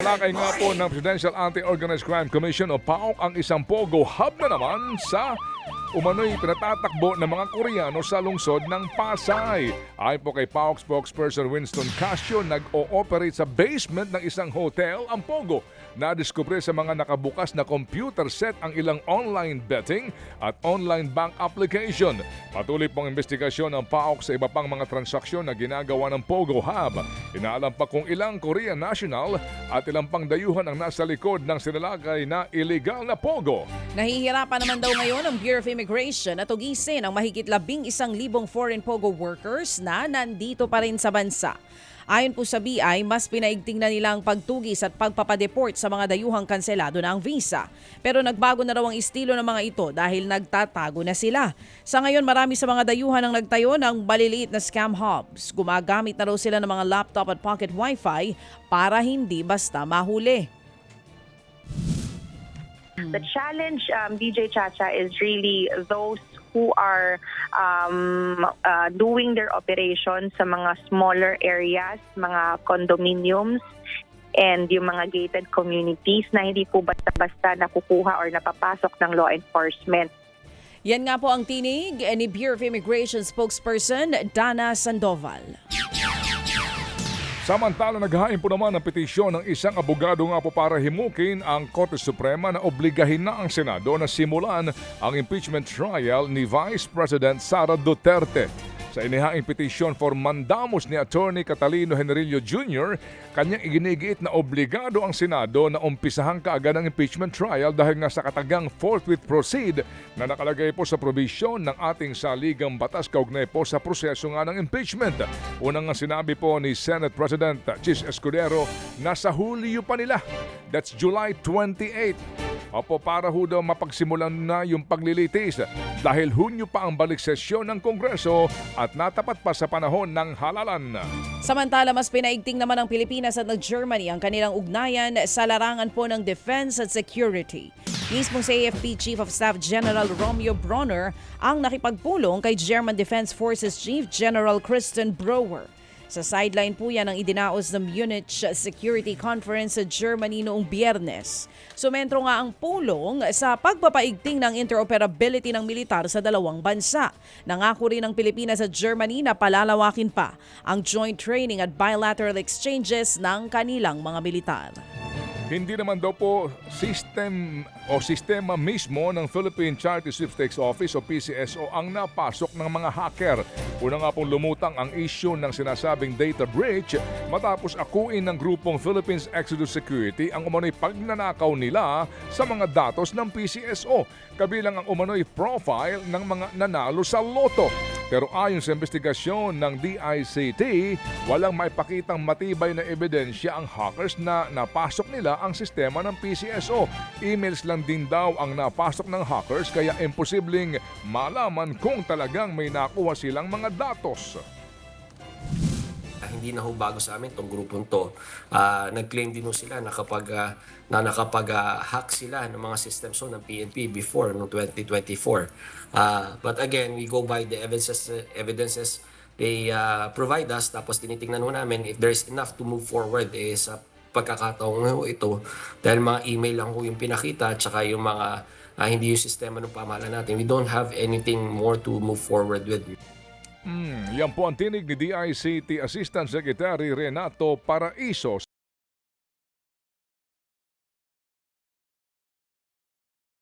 Tinalakay nga po ng Presidential Anti-Organized Crime Commission o PAOK ang isang pogo hub na naman sa umano'y pinatatakbo ng mga Koreano sa lungsod ng Pasay. Ayon po kay PAOK spokesperson Winston Casio, nag-ooperate sa basement ng isang hotel ang pogo. Nadiskubre sa mga nakabukas na computer set ang ilang online betting at online bank application. Patuloy pong investigasyon ng PAOK sa iba pang mga transaksyon na ginagawa ng Pogo Hub. Inaalam pa kung ilang Korean national at ilang pang dayuhan ang nasa likod ng sinalakay na illegal na Pogo. Nahihirapan naman daw ngayon ang Bureau of Immigration na tugisin ang mahigit 11,000 foreign Pogo workers na nandito pa rin sa bansa. Ayon po sa BI, mas pinaigting na nilang pagtugis at pagpapadeport sa mga dayuhang kanselado na ang visa. Pero nagbago na raw ang estilo ng mga ito dahil nagtatago na sila. Sa ngayon, marami sa mga dayuhan ang nagtayo ng maliliit na scam hubs. Gumagamit na raw sila ng mga laptop at pocket wifi para hindi basta mahuli. The challenge, DJ Chacha, is really those who are doing their operations sa mga smaller areas, mga condominiums, and yung mga gated communities na hindi po basta-basta nakukuha or napapasok ng law enforcement. Yan nga po ang tinig ni Bureau of Immigration spokesperson Dana Sandoval. Samantala, naghain po naman ng petisyon ng isang abogado nga po para himukin ang Korte Suprema na obligahin na ang Senado na simulan ang impeachment trial ni Vice President Sara Duterte. Sa inihaing petisyon for mandamus ni Attorney Catalino Henrillo Jr., kanyang iginigiit na obligado ang Senado na umpisahan kaagad ang impeachment trial dahil nga sa katagang forthwith proceed na nakalagay po sa probisyon ng ating saligang batas kaugnay po sa proseso nga ng impeachment. Unang nga sinabi po ni Senate President Chis Escudero na sa Hulyo pa nila. That's July 28. Opo, para ho daw mapagsimulan na yung paglilitis dahil Hunyo pa ang balik sesyon ng Kongreso at natapat pa sa panahon ng halalan. Samantala, mas pinaigting naman ng Pilipinas at ng Germany ang kanilang ugnayan sa larangan po ng defense at security. Mismong sa AFP Chief of Staff General Romeo Bronner ang nakipagpulong kay German Defense Forces Chief General Christian Brower. Sa sideline po yan ang idinaos ng Munich Security Conference sa Germany noong Biyernes. Sumentro nga ang pulong sa pagpapaigting ng interoperability ng militar sa dalawang bansa. Nangako rin ng Pilipinas at Germany na palalawakin pa ang joint training at bilateral exchanges ng kanilang mga militar. Hindi naman daw po sistema mismo ng Philippine Charity Sweepstakes Office o PCSO ang napasok ng mga hacker. Una nga pong lumutang ang issue ng sinasabing data breach matapos akuin ng grupong Philippines Exodus Security ang umano'y pagnanakaw nila sa mga datos ng PCSO, kabilang ang umano'y profile ng mga nanalo sa loto. Pero ayon sa investigasyon ng DICT, walang maipakitang matibay na ebidensya ang hackers na napasok nila ang sistema ng PCSO. Emails lang din daw ang napasok ng hackers kaya imposibleng malaman kung talagang may nakuha silang mga datos. Hindi na ho bago sa amin itong grupong to. Nag-claim din ho sila na kapag nakapag-hack sila ng mga systems ng PNP before, no 2024. But again, we go by the evidences they provide us, tapos tinitingnan ho namin if there's enough to move forward sa pagkakataong ho ito. Dahil mga email lang ho yung pinakita at saka yung mga hindi yung sistema ng pamahalaan natin. We don't have anything more to move forward with. Yan po ang tinig ni DICT Assistant Secretary Renato Paraiso.